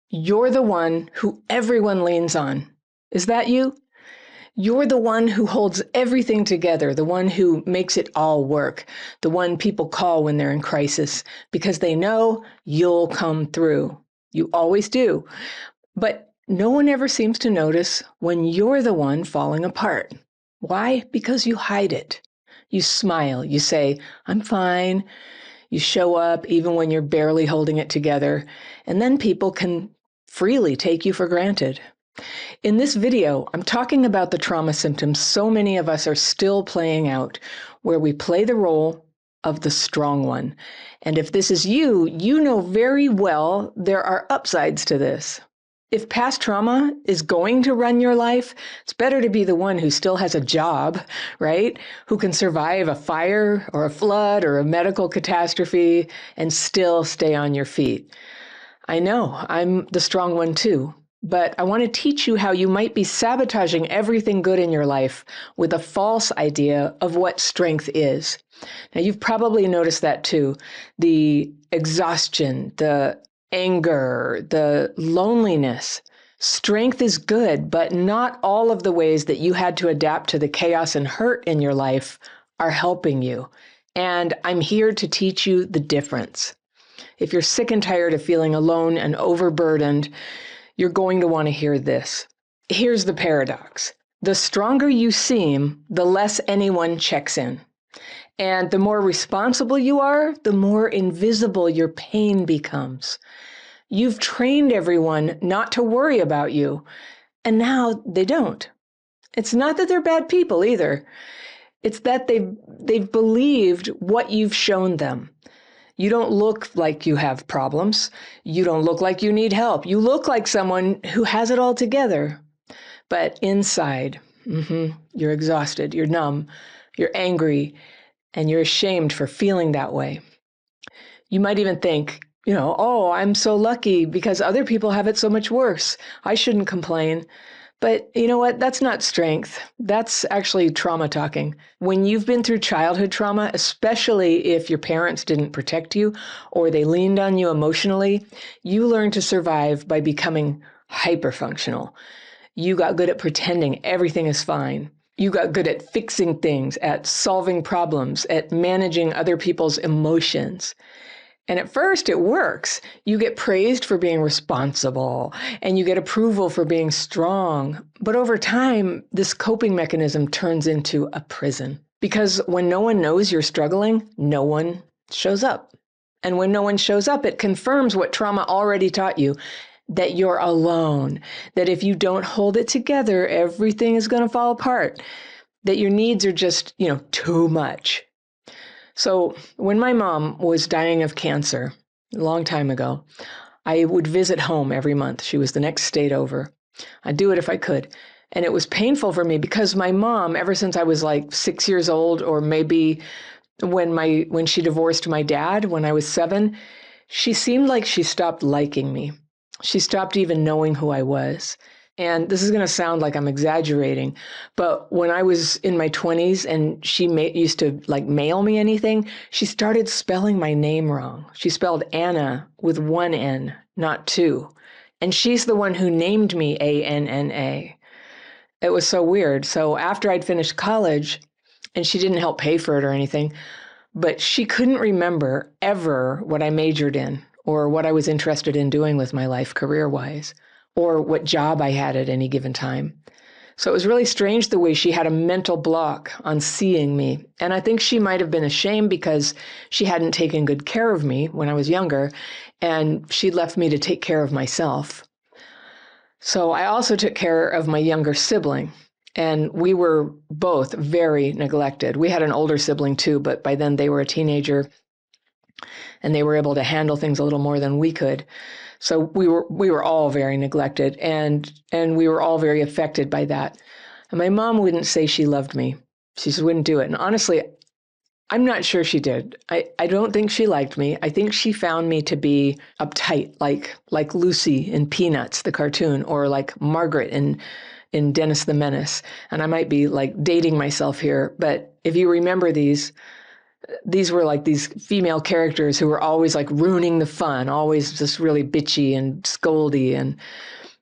You're the one who everyone leans on. Is that you? You're the one who holds everything together, the one who makes it all work, the one people call when they're in crisis because they know you'll come through. You always do. But no one ever seems to notice when you're the one falling apart. Why? Because you hide it. You smile. You say, I'm fine. You show up even when you're barely holding it together. And then people can freely take you for granted. In this video, I'm talking about the trauma symptoms so many of us are still playing out, where we play the role of the strong one. And if this is you, you know very well there are upsides to this. If past trauma is going to run your life, it's better to be the one who still has a job, right? Who can survive a fire or a flood or a medical catastrophe and still stay on your feet. I know, I'm the strong one too. But I want to teach you how you might be sabotaging everything good in your life with a false idea of what strength is. Now, you've probably noticed that too. The exhaustion, the anger, the loneliness. Strength is good, but not all of the ways that you had to adapt to the chaos and hurt in your life are helping you. And I'm here to teach you the difference. If you're sick and tired of feeling alone and overburdened, you're going to want to hear this. Here's the paradox. The stronger you seem, the less anyone checks in. And the more responsible you are, the more invisible your pain becomes. You've trained everyone not to worry about you, and now they don't. It's not that they're bad people either. It's that they've believed what you've shown them. You don't look like you have problems. You don't look like you need help. You look like someone who has it all together. But inside, you're exhausted, you're numb, you're angry, and you're ashamed for feeling that way. You might even think, oh, I'm so lucky because other people have it so much worse. I shouldn't complain. But you know what? That's not strength. That's actually trauma talking. When you've been through childhood trauma, especially if your parents didn't protect you or they leaned on you emotionally, you learn to survive by becoming hyperfunctional. You got good at pretending everything is fine. You got good at fixing things, at solving problems, at managing other people's emotions. And at first it works. You get praised for being responsible and you get approval for being strong. But over time, this coping mechanism turns into a prison. Because when no one knows you're struggling, no one shows up. And when no one shows up, it confirms what trauma already taught you, that you're alone, that if you don't hold it together, everything is going to fall apart, that your needs are just, too much. So when my mom was dying of cancer a long time ago, I would visit home every month. She was the next state over. I'd do it if I could. And it was painful for me because my mom, ever since I was like 6 years old, or maybe when she divorced my dad when I was 7, she seemed like she stopped liking me. She stopped even knowing who I was. And this is going to sound like I'm exaggerating, but when I was in my 20s and she used to mail me anything, she started spelling my name wrong. She spelled Anna with 1 N, not 2. And she's the one who named me Anna. It was so weird. So after I'd finished college, and she didn't help pay for it or anything, but she couldn't remember ever what I majored in or what I was interested in doing with my life career-wise, or what job I had at any given time. So it was really strange the way she had a mental block on seeing me. And I think she might have been ashamed because she hadn't taken good care of me when I was younger, and she left me to take care of myself. So I also took care of my younger sibling, and we were both very neglected. We had an older sibling too, but by then they were a teenager, and they were able to handle things a little more than we could. So we were all very neglected, and we were all very affected by that. And my mom wouldn't say she loved me. She just wouldn't do it. And honestly, I'm not sure she did. I don't think she liked me. I think she found me to be uptight, like Lucy in Peanuts, the cartoon, or like Margaret in Dennis the Menace. And I might be dating myself here, but if you remember these, these were like these female characters who were always like ruining the fun, always just really bitchy and scoldy, and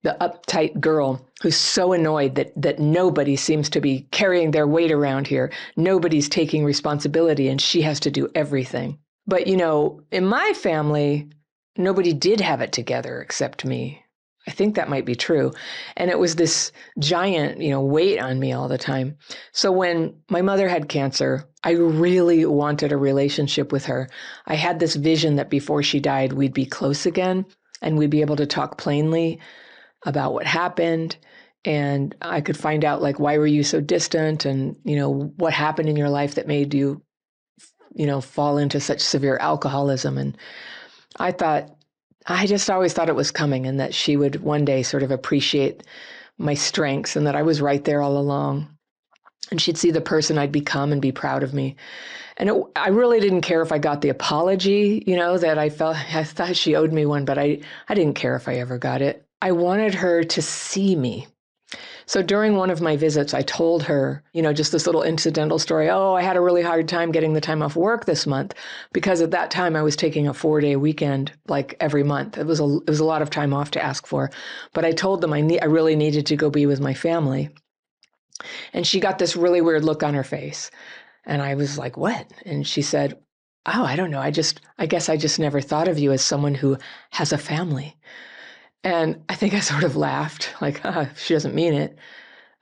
the uptight girl who's so annoyed that nobody seems to be carrying their weight around here. Nobody's taking responsibility and she has to do everything. But, in my family, nobody did have it together except me. I think that might be true. And it was this giant, weight on me all the time. So when my mother had cancer, I really wanted a relationship with her. I had this vision that before she died, we'd be close again and we'd be able to talk plainly about what happened. And I could find out, like, why were you so distant? And, what happened in your life that made you, fall into such severe alcoholism. And I just always thought it was coming, and that she would one day sort of appreciate my strengths and that I was right there all along. And she'd see the person I'd become and be proud of me. And I really didn't care if I got the apology, that I thought she owed me one, but I didn't care if I ever got it. I wanted her to see me. So during one of my visits, I told her, just this little incidental story. Oh, I had a really hard time getting the time off work this month because at that time I was taking a 4-day weekend like every month. It was a lot of time off to ask for. But I told them I really needed to go be with my family. And she got this really weird look on her face. And I was like, what? And she said, oh, I don't know. I guess I just never thought of you as someone who has a family. And I think I sort of laughed, like, she doesn't mean it.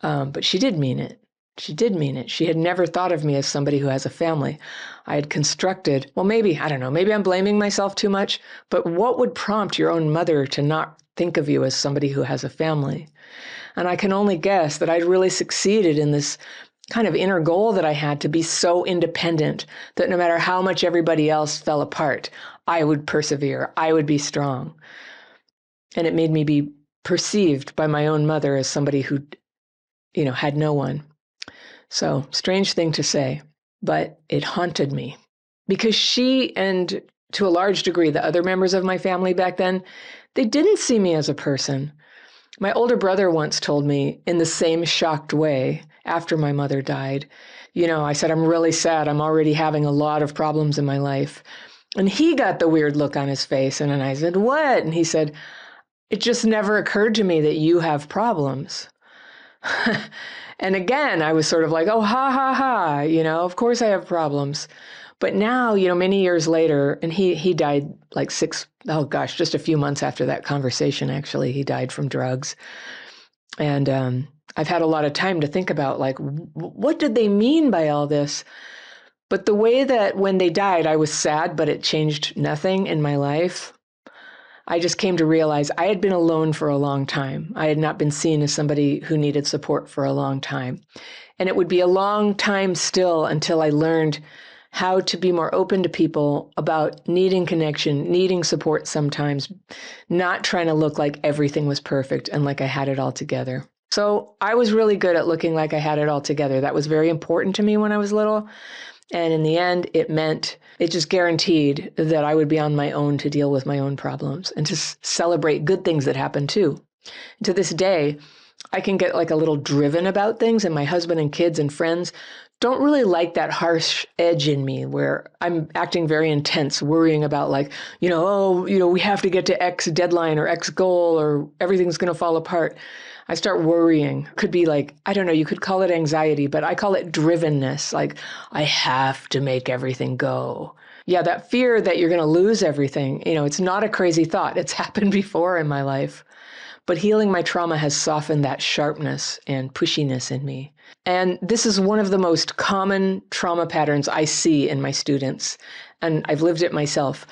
But she did mean it. She did mean it. She had never thought of me as somebody who has a family. I had constructed, well, maybe, I don't know, maybe I'm blaming myself too much, but what would prompt your own mother to not think of you as somebody who has a family? And I can only guess that I'd really succeeded in this kind of inner goal that I had to be so independent that no matter how much everybody else fell apart, I would persevere. I would be strong. And it made me be perceived by my own mother as somebody who, had no one. So strange thing to say, but it haunted me because she, and to a large degree, the other members of my family back then, they didn't see me as a person. My older brother once told me in the same shocked way after my mother died, I said, I'm really sad. I'm already having a lot of problems in my life. And he got the weird look on his face. And then I said, what? And he said, it just never occurred to me that you have problems. And again, I was sort of like, oh, ha, ha, ha, of course I have problems. But now, many years later, and he died like just a few months after that conversation, actually, he died from drugs. And I've had a lot of time to think about, like, what did they mean by all this? But the way that when they died, I was sad, but it changed nothing in my life. I just came to realize I had been alone for a long time. I had not been seen as somebody who needed support for a long time. And it would be a long time still until I learned how to be more open to people about needing connection, needing support sometimes, not trying to look like everything was perfect and like I had it all together. So I was really good at looking like I had it all together. That was very important to me when I was little. And in the end, it just guaranteed that I would be on my own to deal with my own problems and to celebrate good things that happen too. And to this day, I can get like a little driven about things, and my husband and kids and friends don't really like that harsh edge in me where I'm acting very intense, worrying about like, we have to get to X deadline or X goal or everything's going to fall apart. I start worrying. Could be like, I don't know, you could call it anxiety, but I call it drivenness. Like, I have to make everything go. Yeah, that fear that you're going to lose everything, it's not a crazy thought. It's happened before in my life. But healing my trauma has softened that sharpness and pushiness in me. And this is one of the most common trauma patterns I see in my students. And I've lived it myself.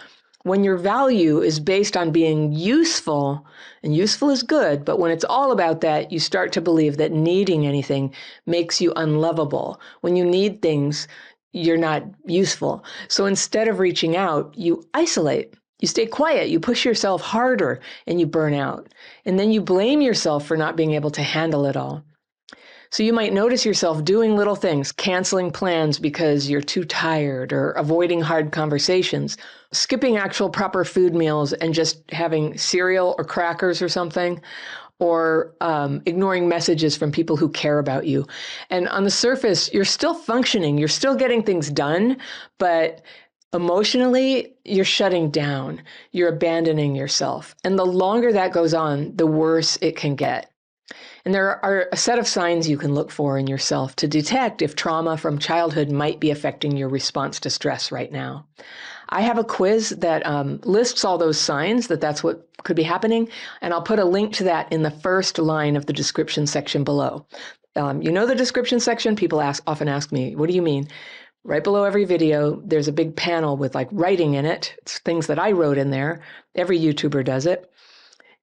When your value is based on being useful, and useful is good, but when it's all about that, you start to believe that needing anything makes you unlovable. When you need things, you're not useful. So instead of reaching out, you isolate. You stay quiet, you push yourself harder, and you burn out. And then you blame yourself for not being able to handle it all. So you might notice yourself doing little things, canceling plans because you're too tired, or avoiding hard conversations, skipping actual proper food meals and just having cereal or crackers or something, or ignoring messages from people who care about you. And on the surface, you're still functioning, you're still getting things done, but emotionally, you're shutting down, you're abandoning yourself. And the longer that goes on, the worse it can get. And there are a set of signs you can look for in yourself to detect if trauma from childhood might be affecting your response to stress right now. I have a quiz that lists all those signs that's what could be happening. And I'll put a link to that in the first line of the description section below. The description section, people often ask me, what do you mean? Right below every video, there's a big panel with like writing in it. It's things that I wrote in there. Every YouTuber does it.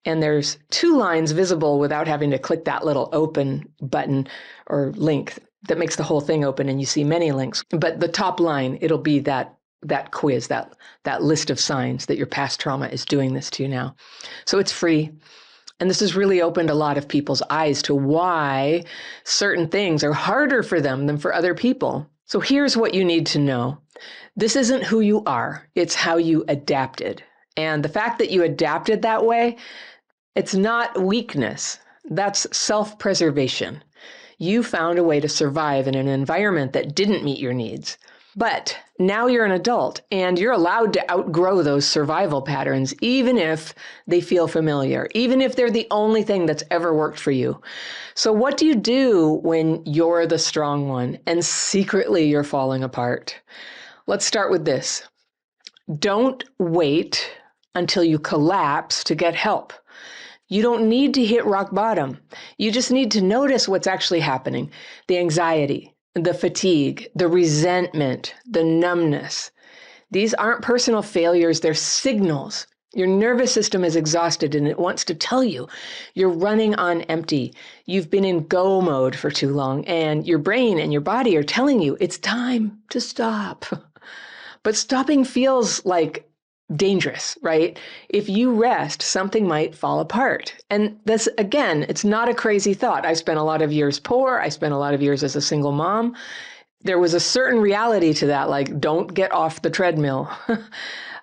And there's 2 lines visible without having to click that little open button or link that makes the whole thing open and you see many links. But the top line, it'll be that quiz, that list of signs that your past trauma is doing this to you now. So it's free. And this has really opened a lot of people's eyes to why certain things are harder for them than for other people. So here's what you need to know. This isn't who you are. It's how you adapted. And the fact that you adapted that way, it's not weakness. That's self-preservation. You found a way to survive in an environment that didn't meet your needs. But now you're an adult and you're allowed to outgrow those survival patterns, even if they feel familiar, even if they're the only thing that's ever worked for you. So what do you do when you're the strong one and secretly you're falling apart? Let's start with this. Don't wait until you collapse to get help. You don't need to hit rock bottom. You just need to notice what's actually happening. The anxiety, the fatigue, the resentment, the numbness. These aren't personal failures, they're signals. Your nervous system is exhausted and it wants to tell you you're running on empty. You've been in go mode for too long and your brain and your body are telling you it's time to stop. But stopping feels like dangerous, right? If you rest, something might fall apart. And this, again, it's not a crazy thought. I spent a lot of years poor. I spent a lot of years as a single mom. There was a certain reality to that, like, don't get off the treadmill.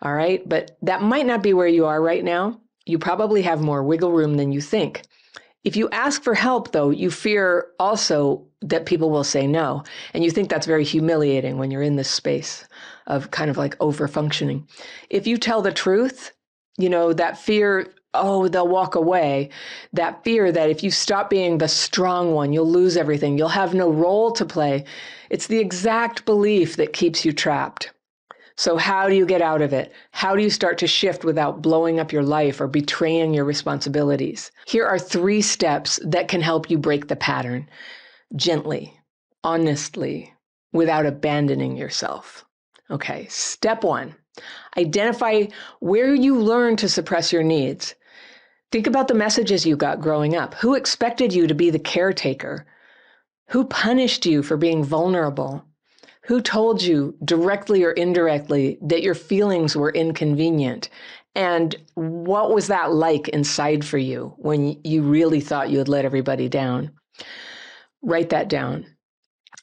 All right. But that might not be where you are right now. You probably have more wiggle room than you think. If you ask for help, though, you fear also that people will say no. And you think that's very humiliating when you're in this space of kind of like over-functioning. If you tell the truth, that fear, they'll walk away, that fear that if you stop being the strong one, you'll lose everything, you'll have no role to play. It's the exact belief that keeps you trapped. So how do you get out of it? How do you start to shift without blowing up your life or betraying your responsibilities? Here are 3 steps that can help you break the pattern gently, honestly, without abandoning yourself. Okay, step 1, identify where you learn to suppress your needs. Think about the messages you got growing up. Who expected you to be the caretaker? Who punished you for being vulnerable? Who told you directly or indirectly that your feelings were inconvenient? And what was that like inside for you when you really thought you had let everybody down? Write that down.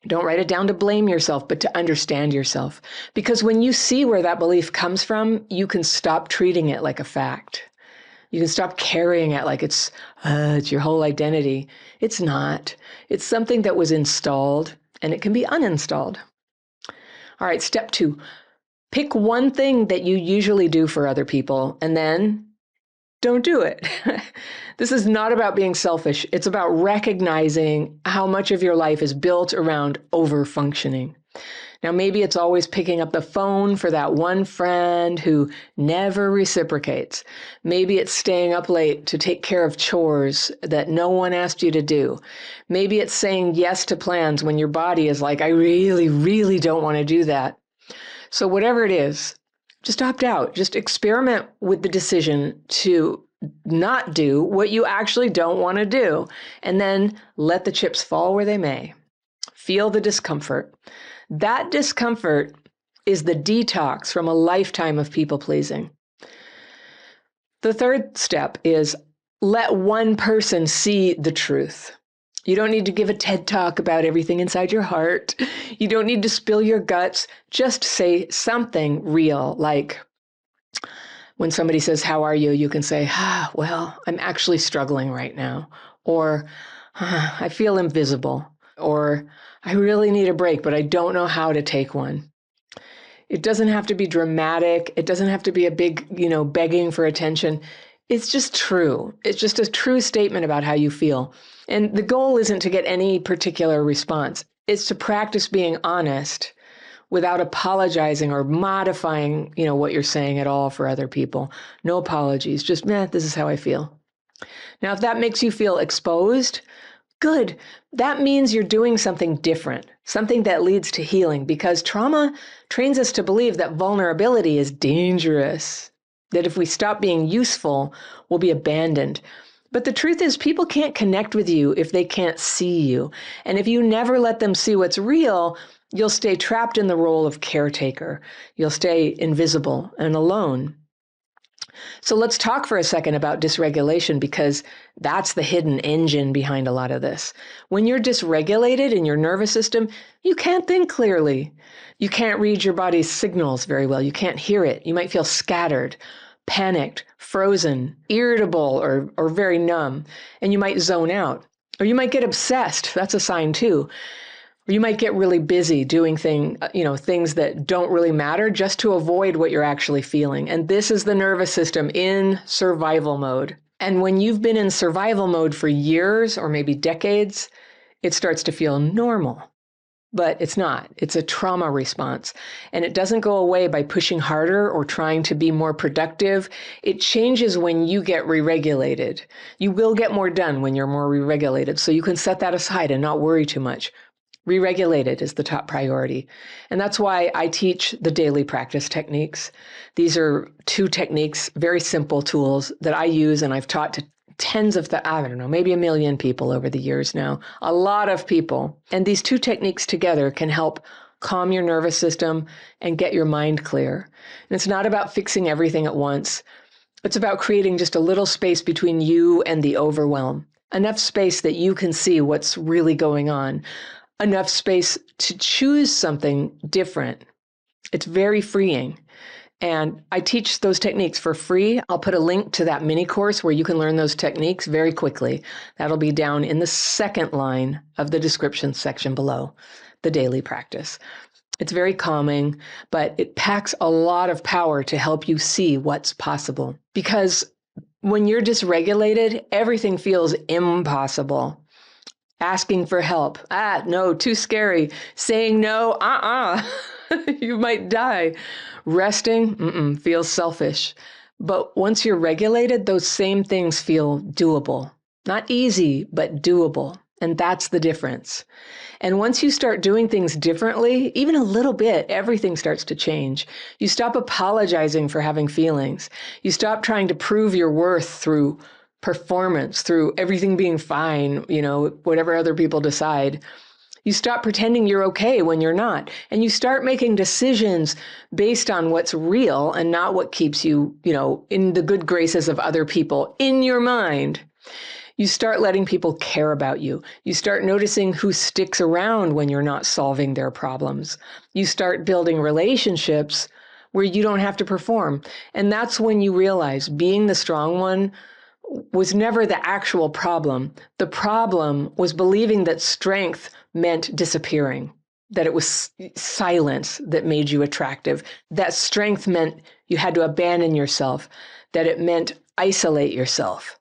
Don't write it down to blame yourself, but to understand yourself. Because when you see where that belief comes from, you can stop treating it like a fact. You can stop carrying it like it's your whole identity. It's not. It's something that was installed, and it can be uninstalled. All right, step 2. Pick one thing that you usually do for other people, and then don't do it. This is not about being selfish. It's about recognizing how much of your life is built around over-functioning. Now, maybe it's always picking up the phone for that one friend who never reciprocates. Maybe it's staying up late to take care of chores that no one asked you to do. Maybe it's saying yes to plans when your body is like, I really, really don't want to do that. So whatever it is, just opt out. Just experiment with the decision to not do what you actually don't want to do, and then let the chips fall where they may. Feel the discomfort. That discomfort is the detox from a lifetime of people-pleasing. The 3rd step is let one person see the truth. You don't need to give a TED talk about everything inside your heart. You don't need to spill your guts. Just say something real like, When somebody says, "How are you?" you can say, well, I'm actually struggling right now. Or, I feel invisible. Or, I really need a break, but I don't know how to take one. It doesn't have to be dramatic. It doesn't have to be a big, begging for attention. It's just true. It's just a true statement about how you feel. And the goal isn't to get any particular response. It's to practice being honest without apologizing or modifying, what you're saying at all for other people. No apologies. Just, this is how I feel. Now, if that makes you feel exposed, good. That means you're doing something different, something that leads to healing, because trauma trains us to believe that vulnerability is dangerous, that if we stop being useful, we'll be abandoned. But the truth is, people can't connect with you if they can't see you. And if you never let them see what's real, you'll stay trapped in the role of caretaker. You'll stay invisible and alone. So let's talk for a second about dysregulation, because that's the hidden engine behind a lot of this. When you're dysregulated in your nervous system, you can't think clearly. You can't read your body's signals very well. You can't hear it. You might feel scattered, panicked, frozen, irritable, or very numb, and you might zone out. Or you might get obsessed. That's a sign too. Or you might get really busy doing things that don't really matter just to avoid what you're actually feeling. And this is the nervous system in survival mode. And when you've been in survival mode for years or maybe decades, it starts to feel normal. But it's not. It's a trauma response. And it doesn't go away by pushing harder or trying to be more productive. It changes when you get re-regulated. You will get more done when you're more re-regulated. So you can set that aside and not worry too much. Re-regulated is the top priority. And that's why I teach the daily practice techniques. These are 2 techniques, very simple tools that I use and I've taught to tens of maybe 1 million people over the years now, a lot of people. And these 2 techniques together can help calm your nervous system and get your mind clear. And it's not about fixing everything at once. It's about creating just a little space between you and the overwhelm, enough space that you can see what's really going on. Enough space to choose something different. It's very freeing. And I teach those techniques for free. I'll put a link to that mini course where you can learn those techniques very quickly. That'll be down in the second line of the description section below, the daily practice. It's very calming, but it packs a lot of power to help you see what's possible. Because when you're dysregulated, everything feels impossible. Asking for help. No, too scary. Saying no, you might die. Resting, feels selfish. But once you're regulated, those same things feel doable. Not easy, but doable. And that's the difference. And once you start doing things differently, even a little bit, everything starts to change. You stop apologizing for having feelings. You stop trying to prove your worth through performance, through everything being fine, whatever other people decide. You stop pretending you're okay when you're not. And you start making decisions based on what's real and not what keeps you, in the good graces of other people in your mind. You start letting people care about you. You start noticing who sticks around when you're not solving their problems. You start building relationships where you don't have to perform. And that's when you realize being the strong one was never the actual problem. The problem was believing that strength meant disappearing, that it was silence that made you attractive, that strength meant you had to abandon yourself, that it meant isolate yourself.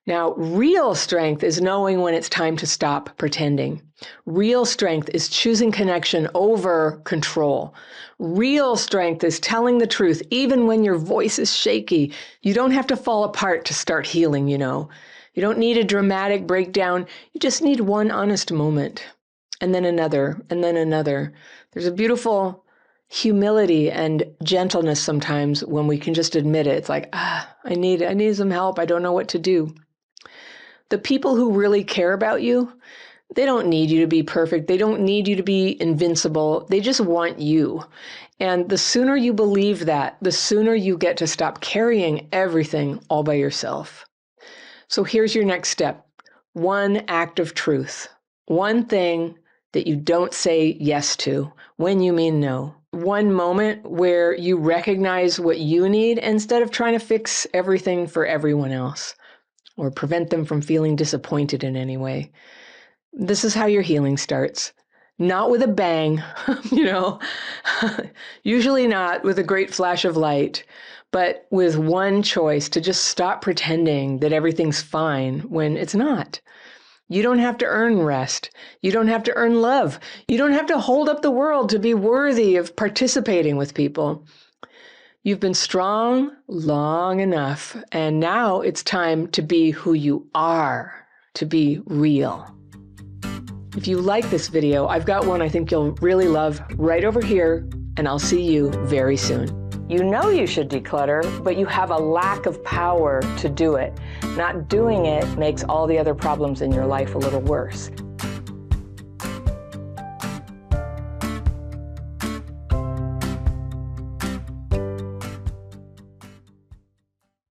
Now, real strength is knowing when it's time to stop pretending. Real strength is choosing connection over control. Real strength is telling the truth, even when your voice is shaky. You don't have to fall apart to start healing, You don't need a dramatic breakdown. You just need one honest moment, and then another, and then another. There's a beautiful humility and gentleness sometimes when we can just admit it. It's like, I need some help. I don't know what to do. The people who really care about you, they don't need you to be perfect. They don't need you to be invincible. They just want you. And the sooner you believe that, the sooner you get to stop carrying everything all by yourself. So here's your next step. One act of truth. One thing that you don't say yes to when you mean no. one moment where you recognize what you need instead of trying to fix everything for everyone else or prevent them from feeling disappointed in any way. This is how your healing starts. Not with a bang, usually not with a great flash of light, but with one choice to just stop pretending that everything's fine when it's not. You don't have to earn rest. You don't have to earn love. You don't have to hold up the world to be worthy of participating with people. You've been strong long enough, and now it's time to be who you are, to be real. If you like this video, I've got one I think you'll really love right over here, and I'll see you very soon. You know you should declutter, but you have a lack of power to do it. Not doing it makes all the other problems in your life a little worse.